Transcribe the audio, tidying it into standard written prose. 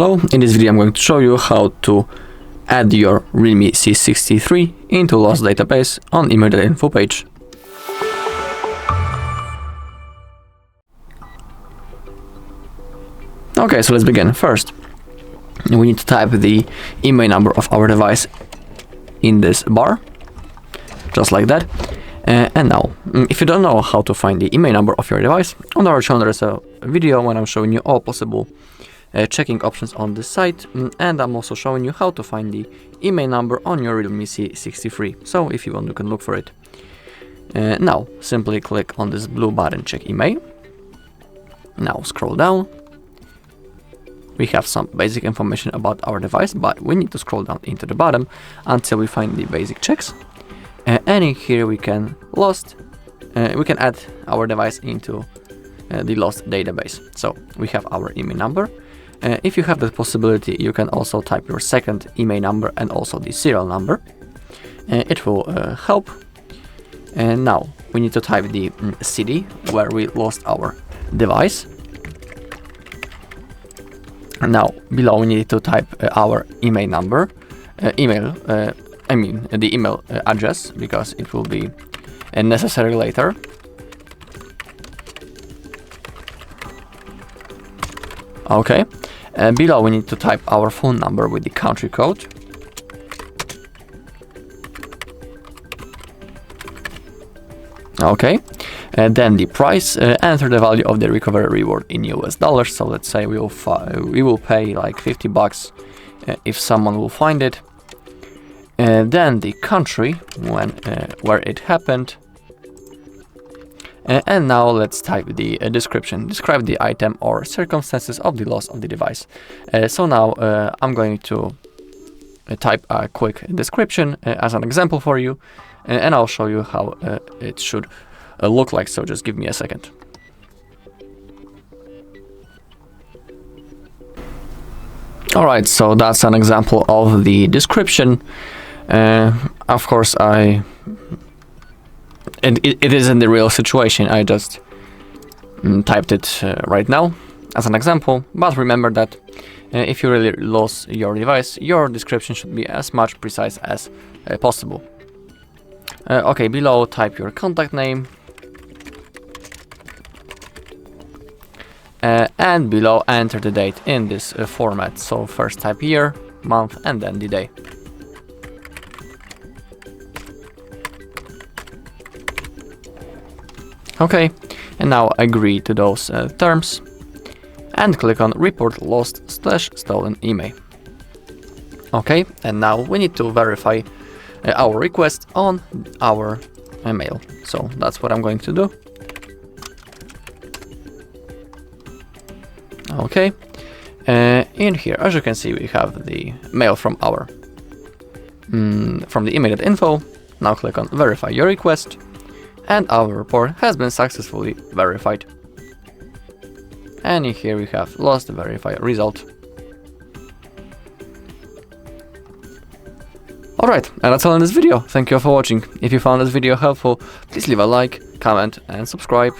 Hello, in this video I'm going to show you how to add your REALME C63 into lost database on IMEI.info page. Okay, so let's begin. First, we need to type the IMEI number of our device in this bar, just like that. And now, if you don't know how to find the IMEI number of your device, on our channel there is a video when I'm showing you all possible checking options on this site, and I'm also showing you how to find the IMEI number on your REALME C63. So if you want, you can look for it. Now, simply click on this blue button, check IMEI. Now scroll down. We have some basic information about our device, but we need to scroll down into the bottom until we find the basic checks. And in here we can add our device into the lost database. So we have our IMEI number. If you have the possibility, you can also type your second IMEI number and also the serial number. It will help. And now we need to type the city where we lost our device. And now below we need to type our IMEI number, the email address, because it will be necessary later. Okay, below we need to type our phone number with the country code. Okay, then the price, enter the value of the recovery reward in US dollars. So let's say we will pay like $50 if someone will find it. Then the country where it happened. And now let's type the description. Describe the item or circumstances of the loss of the device. So now I'm going to type a quick description as an example for you, and I'll show you how it should look like. So just give me a second. Alright, so that's an example of the description. Of course, it isn't the real situation. I just typed it right now as an example, but remember that if you really lost your device, your description should be as much precise as possible. Okay, below type your contact name, and below enter the date in this format. So first type year, month, and then the day. Okay, and now agree to those terms and click on report lost/stolen IMEI. Okay, and now we need to verify our request on our mail. So that's what I'm going to do. Okay, in here, as you can see, we have the mail from the IMEI.info. Now click on verify your request. And our report has been successfully verified. And in here we have lost verify result. Alright, and that's all in this video. Thank you for watching. If you found this video helpful, please leave a like, comment and subscribe.